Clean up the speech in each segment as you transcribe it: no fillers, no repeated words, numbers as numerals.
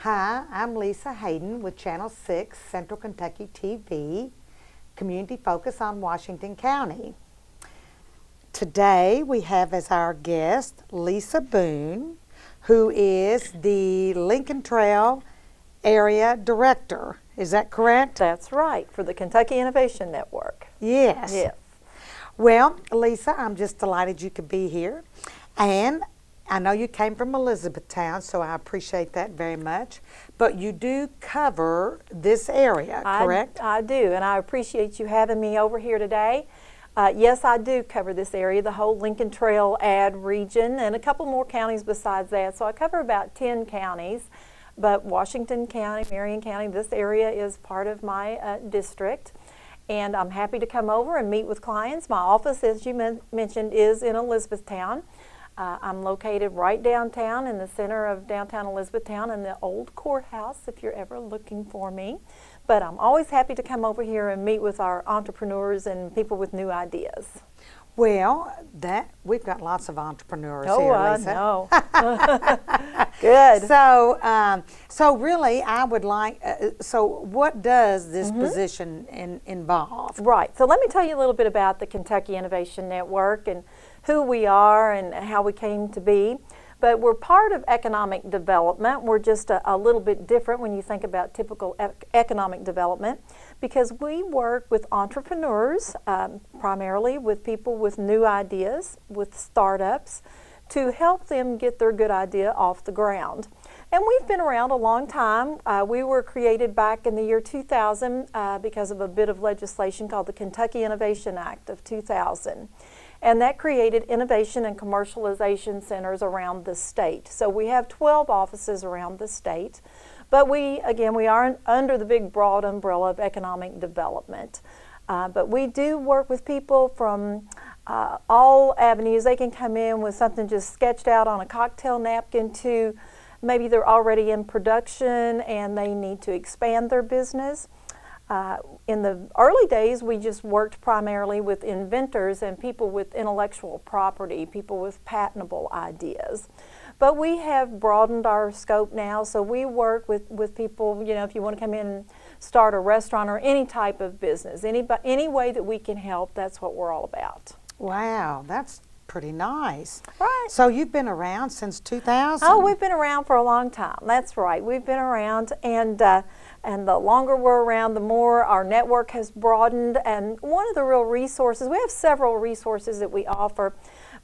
Hi, I'm Lisa Hayden with Channel 6 Central Kentucky TV, community focus on Washington County. Today we have as our guest Lisa Boone, who is the Lincoln Trail Area Director. Is that correct? That's right, for the Kentucky Innovation Network. Yes. Yes. Well, Lisa, I'm just delighted you could be here. And I know you came from Elizabethtown, so I appreciate that very much. But you do cover this area, correct? I do, and I appreciate you having me over here today. Yes, I do cover this area, the whole Lincoln Trail ad region, and a couple more counties besides that. So I cover about 10 counties, but Washington County, Marion County, this area is part of my district. And I'm happy to come over and meet with clients. My office, as you mentioned, is in Elizabethtown. I'm located right downtown in the center of downtown Elizabethtown in the old courthouse if you're ever looking for me. But I'm always happy to come over here and meet with our entrepreneurs and people with new ideas. Well, we've got lots of entrepreneurs here, Lisa. Oh, I know. Good. So really, I would like. So, what does this position involve? Right. So let me tell you a little bit about the Kentucky Innovation Network and who we are and how we came to be. But we're part of economic development. We're just a little bit different when you think about typical economic development, because we work with entrepreneurs, primarily with people with new ideas, with startups, to help them get their good idea off the ground. And we've been around a long time. We were created back in the year 2000 because of a bit of legislation called the Kentucky Innovation Act of 2000. And that created innovation and commercialization centers around the state. So we have 12 offices around the state. But we are under the big broad umbrella of economic development. But we do work with people from all avenues. They can come in with something just sketched out on a cocktail napkin to maybe they're already in production and they need to expand their business. In the early days, we just worked primarily with inventors and people with intellectual property, people with patentable ideas. But we have broadened our scope now, so we work with people, if you want to come in and start a restaurant or any type of business, any way that we can help, that's what we're all about. Wow, that's pretty nice. Right. So you've been around since 2000? Oh, we've been around for a long time. That's right. We've been around, and the longer we're around, the more our network has broadened. And one of the real resources, we have several resources that we offer,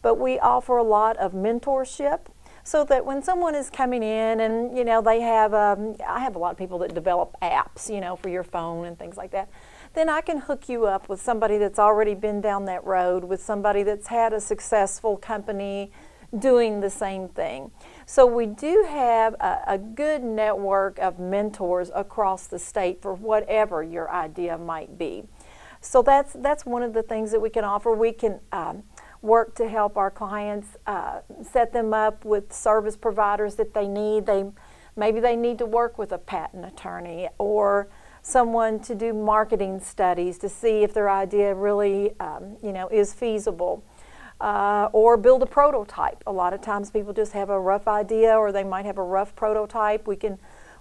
but we offer a lot of mentorship. So that when someone is coming in and, they have, I have a lot of people that develop apps, for your phone and things like that, then I can hook you up with somebody that's already been down that road, with somebody that's had a successful company doing the same thing. So we do have a good network of mentors across the state for whatever your idea might be. So that's one of the things that we can offer. We can work to help our clients set them up with service providers that they need. Maybe they need to work with a patent attorney or someone to do marketing studies to see if their idea really is feasible. Or build a prototype. A lot of times people just have a rough idea or they might have a rough prototype. We can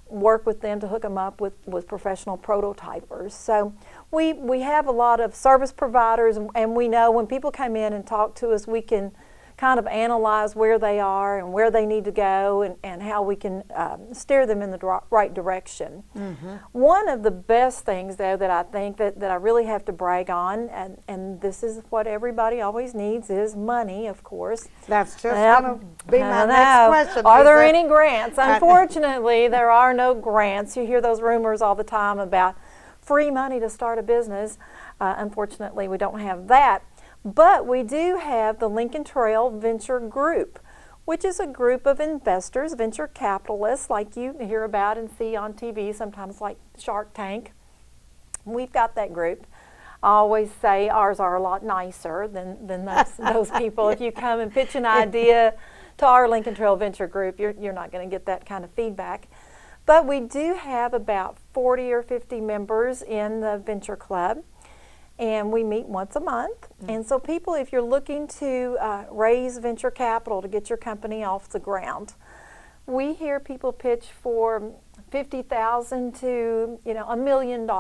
work with them to hook them up with professional prototypers. So we have a lot of service providers, and we know when people come in and talk to us, we can kind of analyze where they are and where they need to go and how we can steer them in the right direction. Mm-hmm. One of the best things, though, that I think that I really have to brag on, and this is what everybody always needs, is money, of course. That's just going to be my next question. Are there any grants? Unfortunately, there are no grants. You hear those rumors all the time about free money to start a business. Unfortunately, we don't have that. But we do have the Lincoln Trail Venture Group, which is a group of investors, venture capitalists, like you hear about and see on TV, sometimes like Shark Tank. We've got that group. I always say ours are a lot nicer than those people. If you come and pitch an idea to our Lincoln Trail Venture Group, you're not going to get that kind of feedback. But we do have about 40 or 50 members in the Venture Club. And we meet once a month. And so people, if you're looking to raise venture capital to get your company off the ground, we hear people pitch for $50,000 to $1 million.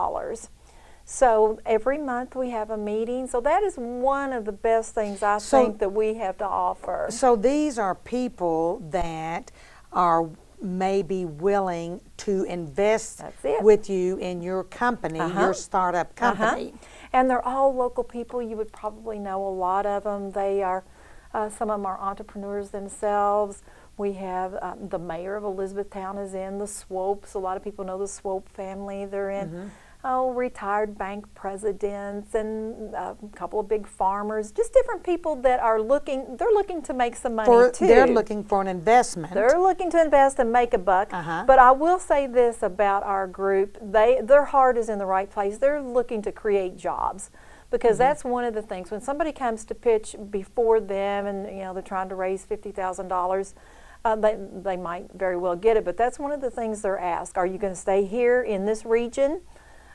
So every month we have a meeting. So that is one of the best things I think that we have to offer. So these are people that are maybe willing to invest with you in your company, your startup company. And they're all local people. You would probably know a lot of them. They are, some of them are entrepreneurs themselves. We have the mayor of Elizabethtown is in, the Swopes. A lot of people know the Swope family. They're in. Retired bank presidents and a couple of big farmers, just different people that are looking, they're looking to make some money too. They're looking for an investment. They're looking to invest and make a buck. But I will say this about our group, their heart is in the right place. They're looking to create jobs. Because that's one of the things, when somebody comes to pitch before them and they're trying to raise $50,000, they might very well get it, but that's one of the things they're asked. Are you going to stay here in this region?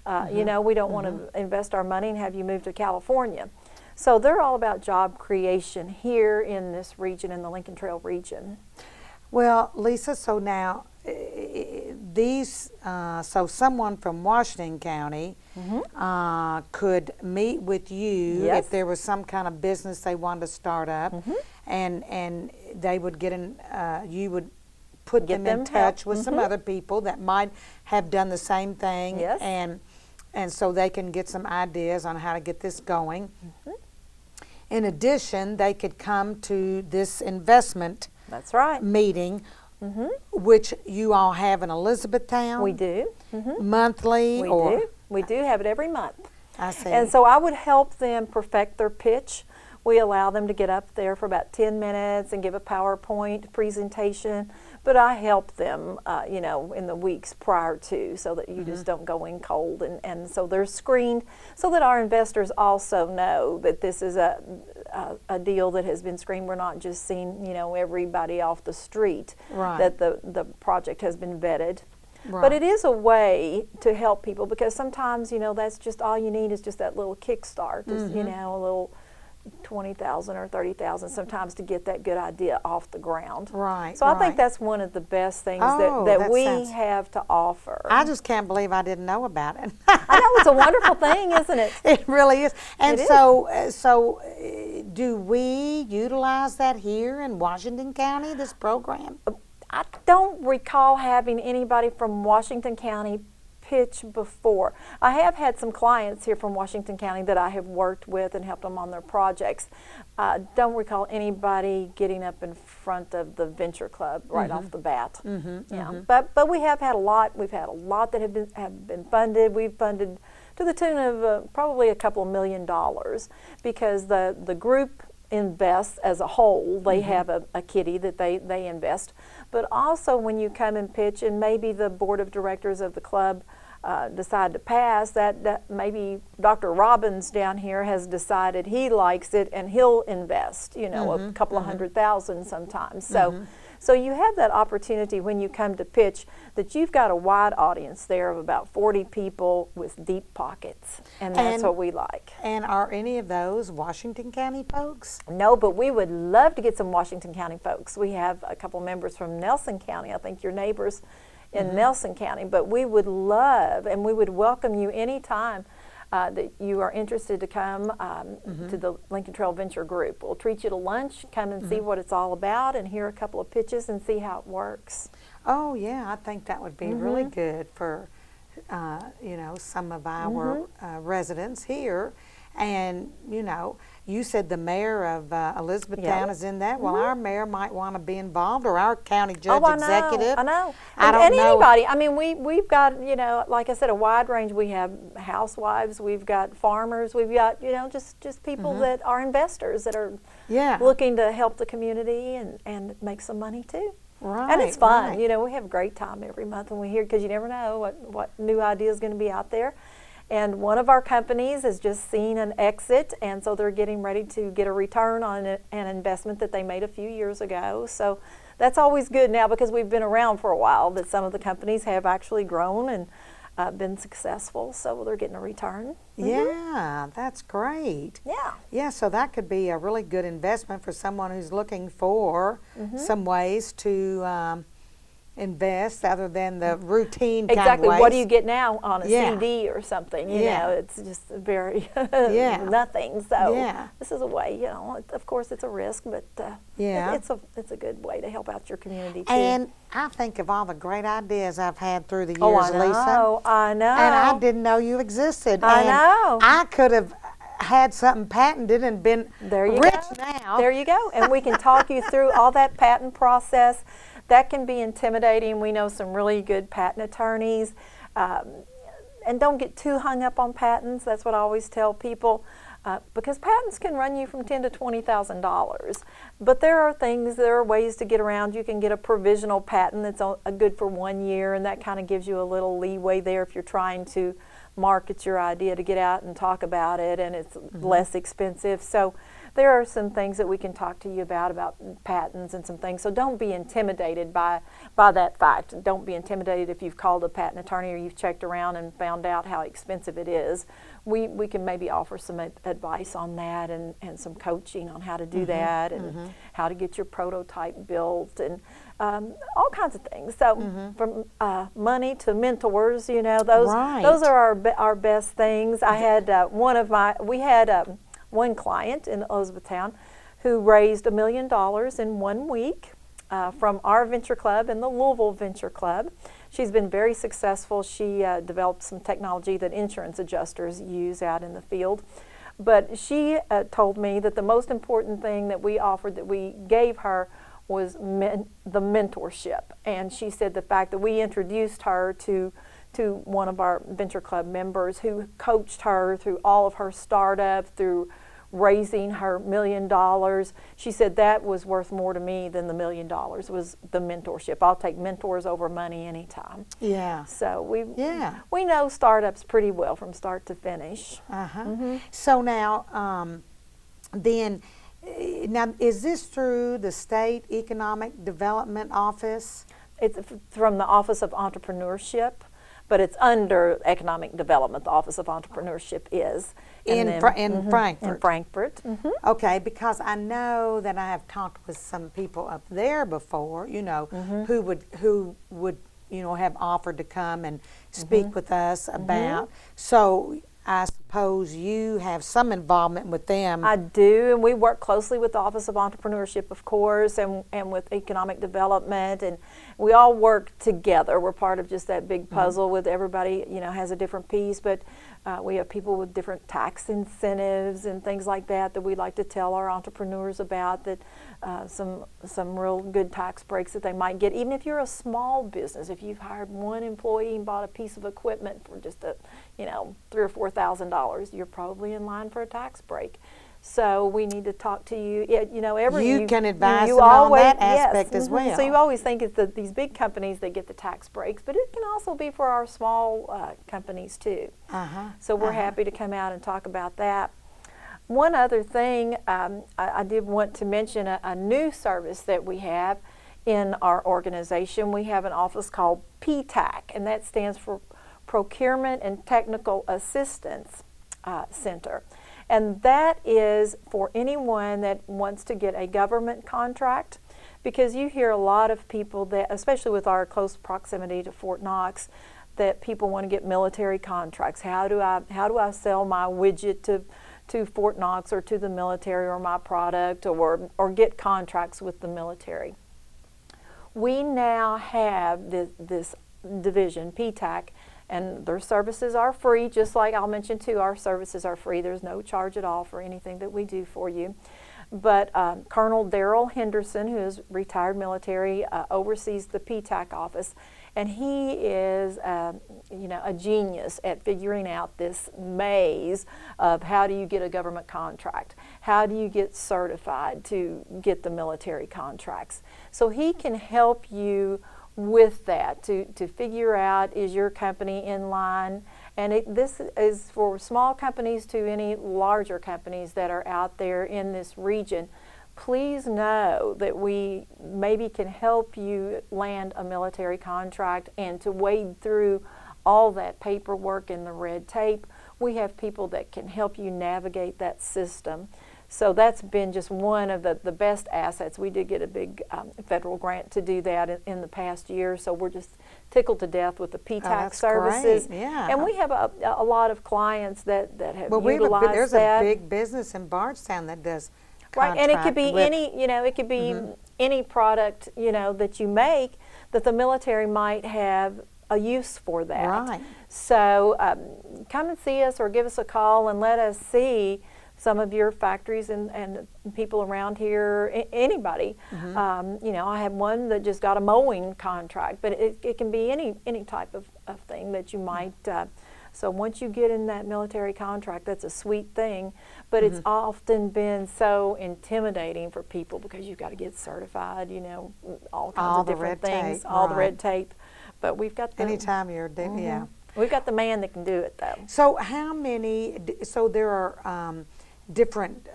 We don't want to invest our money and have you move to California. So they're all about job creation here in this region, in the Lincoln Trail region. Well, Lisa, so now so someone from Washington County could meet with you if there was some kind of business they wanted to start up, and they would get you would put them in touch with some other people that might have done the same thing, and so they can get some ideas on how to get this going. In addition, they could come to this investment meeting, which you all have in Elizabethtown. We do. Monthly? We do have it every month. I see. And so I would help them perfect their pitch. We allow them to get up there for about 10 minutes and give a PowerPoint presentation, but I help them, in the weeks prior to, so that you just don't go in cold, and so they're screened so that our investors also know that this is a deal that has been screened. We're not just seeing, everybody off the street, that the project has been vetted. But it is a way to help people, because sometimes, that's just all you need is just that little kickstart, just, a little $20,000 or $30,000 sometimes to get that good idea off the ground. So I think that's one of the best things that we have to offer. I just can't believe I didn't know about it. I know, it's a wonderful thing, isn't it? It really is. And so do we utilize that here in Washington County, this program? I don't recall having anybody from Washington County pitch before. I have had some clients here from Washington County that I have worked with and helped them on their projects. Don't recall anybody getting up in front of the Venture Club right off the bat. But we have had a lot. We've had a lot that have been funded. We've funded to the tune of probably a couple of $1 million, because the group invests as a whole. They have a kitty that they invest. But also when you come and pitch, and maybe the board of directors of the club decide to pass, that maybe Dr. Robbins down here has decided he likes it and he'll invest, a couple of $100,000 sometimes. So you have that opportunity when you come to pitch, that you've got a wide audience there of about 40 people with deep pockets, and that's what we like. And are any of those Washington County folks? No, but we would love to get some Washington County folks. We have a couple members from Nelson County, I think your neighbors in Nelson County, but we would love, and we would welcome you anytime that you are interested to come to the Lincoln Trail Venture Group. We'll treat you to lunch, come and see what it's all about, and hear a couple of pitches and see how it works. Oh yeah, I think that would be really good for some of our residents here. And you said the mayor of Elizabethtown is in that. Well, our mayor might want to be involved, or our county judge executive. I know. I don't know. Anybody. I mean, we've got, like I said, a wide range. We have housewives, we've got farmers, we've got, just people that are investors that are looking to help the community and make some money too. And it's fun. We have a great time every month when we hear, because you never know what new idea is going to be out there. And one of our companies has just seen an exit, and so they're getting ready to get a return on an investment that they made a few years ago. So that's always good now, because we've been around for a while, that some of the companies have actually grown and been successful, so they're getting a return. Yeah, that's great. Yeah, so that could be a really good investment for someone who's looking for some ways to invest other than the routine kind Exactly. of ways. What do you get now on a Yeah. CD or something? You Yeah. know, it's just very Yeah. nothing. So Yeah. this is a way. You know, of course it's a risk, but Yeah. it's a good way to help out your community too. And I think of all the great ideas I've had through the years, oh, I Lisa. know. I know. And I didn't know you existed. I And know. I could have had something patented and been There you rich go. now. There you go. And we can talk you through all that patent process. That can be intimidating. We know some really good patent attorneys. And don't get too hung up on patents. That's what I always tell people. Because patents can run you from $10,000 to $20,000. But there are ways to get around. You can get a provisional patent that's good for 1 year, and that kind of gives you a little leeway there if you're trying to market your idea to get out and talk about it, and it's less expensive. So there are some things that we can talk to you about patents and some things. So don't be intimidated by that fact. Don't be intimidated if you've called a patent attorney or you've checked around and found out how expensive it is. We can maybe offer some advice on that and some coaching on how to do that and how to get your prototype built and all kinds of things. So from money to mentors, you know, those are our best things. I had we had one client in Elizabethtown who raised $1 million in 1 week from our venture club and the Louisville Venture Club. She's been very successful. She developed some technology that insurance adjusters use out in the field. But she told me that the most important thing that we offered, that we gave her, was the mentorship. And she said the fact that we introduced her to one of our venture club members who coached her through all of her startup, through raising her $1 million. She said that was worth more to me than the $1 million was the mentorship. I'll take mentors over money anytime. Yeah. So we know startups pretty well from start to finish. So now, now is this through the State Economic Development Office? It's from the Office of Entrepreneurship, but it's under Economic Development. The Office of Entrepreneurship is In Frankfort. In Frankfurt. Okay, because I know that I have talked with some people up there before, you know, who would you know, have offered to come and speak with us about. So I suppose you have some involvement with them. I do, and we work closely with the Office of Entrepreneurship, of course, and with Economic Development, and we all work together. We're part of just that big puzzle with everybody, you know, has a different piece, but we have people with different tax incentives and things like that that we like to tell our entrepreneurs about, that some real good tax breaks that they might get, even if you're a small business. If you've hired one employee and bought a piece of equipment for just $3,000 or $4,000, you're probably in line for a tax break. So we need to talk to you. You know, you can advise them on that aspect as well. So you always think it's these big companies that get the tax breaks, but it can also be for our small companies too. So we're happy to come out and talk about that. One other thing, I did want to mention a new service that we have in our organization. We have an office called PTAC, and that stands for Procurement and Technical Assistance Center. And that is for anyone that wants to get a government contract, because you hear a lot of people that, especially with our close proximity to Fort Knox, that people want to get military contracts. How do I sell my widget to Fort Knox or to the military, or my product, or get contracts with the military? We now have this division, PTAC, and their services are free. Just like I'll mention too, our services are free. There's no charge at all for anything that we do for you. But Colonel Daryl Henderson, who is retired military, oversees the PTAC office, and he is a genius at figuring out this maze of how do you get a government contract, how do you get certified to get the military contracts. So he can help you with that to figure out, is your company in line? And this is for small companies to any larger companies that are out there in this region. Please know that we maybe can help you land a military contract, and to wade through all that paperwork and the red tape, we have people that can help you navigate that system. So that's been just one of the best assets. We did get a big federal grant to do that in the past year, so we're just tickled to death with the PTAC that's services. great, yeah. And we have a lot of clients that have Well, utilized there's that. a big business in Bardstown that does Right, and it could contract be with- any, it could be any product, that you make that the military might have a use for that. Right. So come and see us or give us a call and let us see some of your factories and people around here, anybody. I have one that just got a mowing contract, but it can be any type of thing that you might. So once you get in that military contract, that's a sweet thing, but it's often been so intimidating for people because you've got to get certified, all kinds All of the different red things, tape, all the right. red tape. But we've got the Anytime you're yeah. we've got the man that can do it though. So how many? So there are different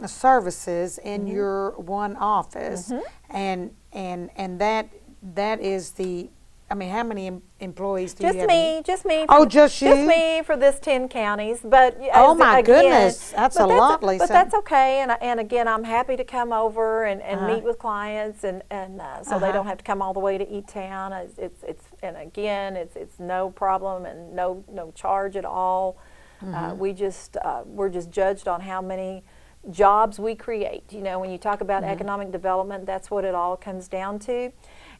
services in your one office, and that is the. I mean, how many employees do you have? Just me. Oh, just you? Just me for this 10 counties. But Oh, as- my again, goodness. That's a lot, Lisa. But that's okay. And again, I'm happy to come over and meet with clients, and so they don't have to come all the way to E-Town. It's no problem and no charge at all. We're just judged on how many jobs we create. When you talk about economic development, that's what it all comes down to.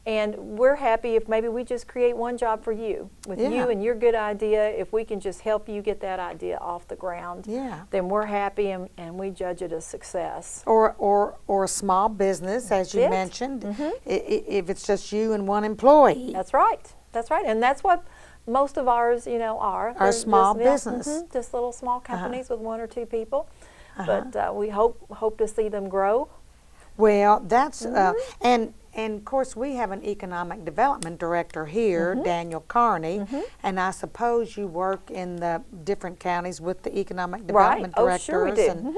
And we're happy if maybe we just create one job for you, with you and your good idea. If we can just help you get that idea off the ground, then we're happy and we judge it a success. Or a small business, as you Yes. mentioned, if it's just you and one employee. That's right. That's right. And that's what most of ours, are. They're small just, business. Just little small companies with one or two people. But we hope to see them grow. Well, that's and of course we have an economic development director here, Daniel Carney, and I suppose you work in the different counties with the economic development Right. Oh, directors. sure we do.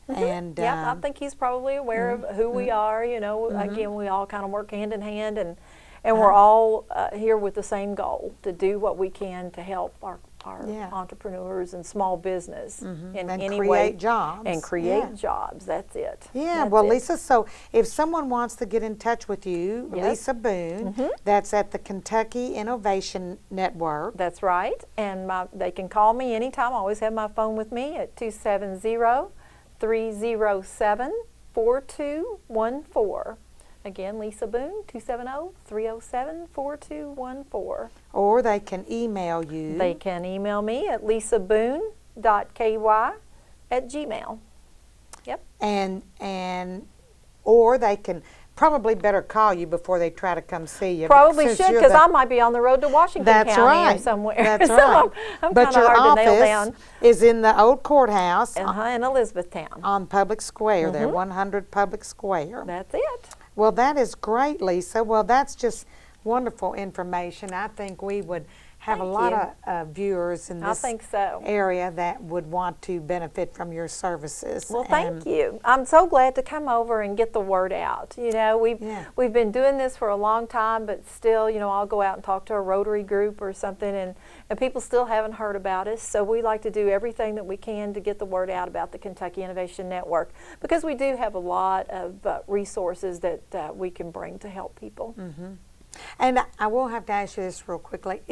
And I think he's probably aware of who we are. Again, we all kind of work hand in hand, and we're all here with the same goal, to do what we can to help our entrepreneurs and small business in and any create way. jobs. And create jobs. That's it. Yeah, That's well, it. Lisa, so if someone wants to get in touch with you, Yes. Lisa Boone, that's at the Kentucky Innovation Network. That's right. And they can call me anytime. I always have my phone with me at 270-307-4214. Again, Lisa Boone, 270-307-4214. Or they can email you. They can email me at lisaboone.ky@gmail. Yep. And or they can probably better call you before they try to come see you. Probably since should, you're because the- I might be on the road to Washington That's County right. or somewhere. That's So right. I'm But kind of your hard to nail down. office is in the old courthouse In Elizabethtown. on Public Square there, 100 Public Square. That's it. Well, that is great, Lisa. Well, that's just wonderful information. I think we would have a Thank lot you. of viewers in I this think so. area that would want to benefit from your services. Well, thank you. I'm so glad to come over and get the word out. We've been doing this for a long time, but still, I'll go out and talk to a Rotary group or something, and people still haven't heard about us. So we like to do everything that we can to get the word out about the Kentucky Innovation Network, because we do have a lot of resources that we can bring to help people. And I will have to ask you this real quickly: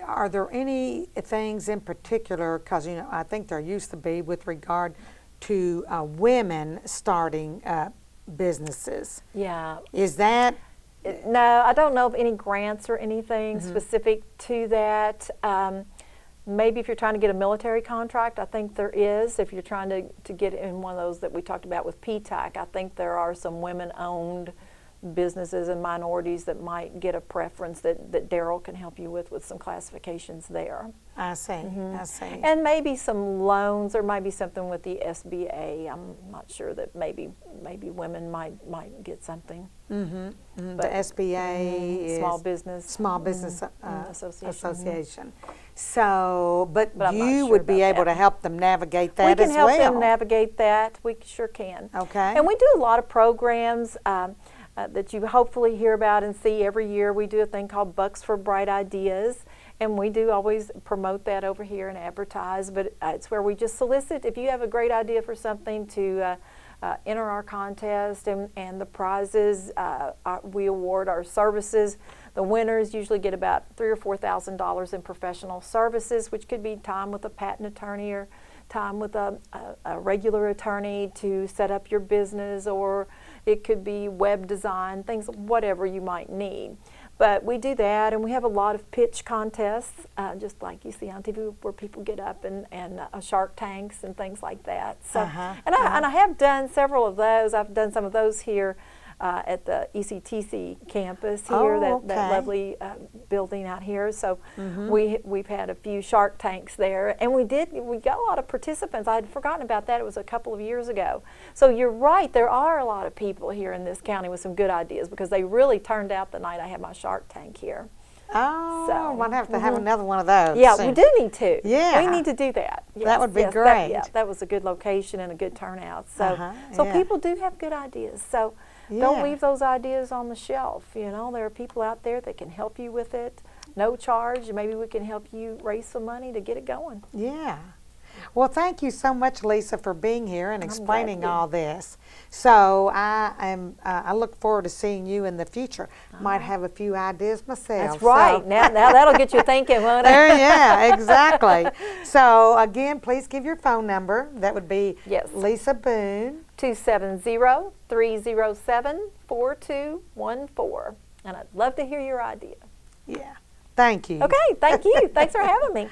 are there any things in particular? Because I think there used to be with regard to women starting businesses. Yeah. Is that? No, I don't know of any grants or anything specific to that. Maybe if you're trying to get a military contract, I think there is. If you're trying to get in one of those that we talked about with PTAC, I think there are some women-owned businesses and minorities that might get a preference that Daryl can help you with some classifications there. I see. I see. And maybe some loans, or maybe something with the SBA. I'm not sure that maybe women might get something. The But, SBA is Small Business Association. So, but I'm not you sure would be about able that. to help them navigate that We can as help well. them navigate that. We sure can. Okay. And we do a lot of programs. that you hopefully hear about and see every year. We do a thing called Bucks for Bright Ideas, and we do always promote that over here and advertise, but it's where we just solicit if you have a great idea for something to enter our contest, and the prizes, we award our services. The winners usually get about $3,000 or $4,000 in professional services, which could be time with a patent attorney or time with a regular attorney to set up your business, or it could be web design, things, whatever you might need. But we do that, and we have a lot of pitch contests, just like you see on TV, where people get up and Shark Tanks and things like that. So, and I have done several of those. I've done some of those here at the ECTC campus here, that lovely building out here. So we've had a few Shark Tanks there, and we got a lot of participants. I had forgotten about that. It was a couple of years ago. So you're right, there are a lot of people here in this county with some good ideas, because they really turned out the night I had my Shark Tank here. Oh, so, might have to have another one of those. Yeah, soon. We do need to. Yeah. We need to do that. Yes, that would be great. That was a good location and a good turnout. So, people do have good ideas. So don't leave those ideas on the shelf. You know, there are people out there that can help you with it. No charge. Maybe we can help you raise some money to get it going. Yeah. Well, thank you so much, Lisa, for being here and explaining all this. So I look forward to seeing you in the future. Might have a few ideas myself. That's right. So. Now that'll get you thinking, won't it? Yeah, exactly. So again, please give your phone number. That would be Lisa Boone. 270-307-4214. And I'd love to hear your idea. Yeah. Thank you. Okay, thank you. Thanks for having me.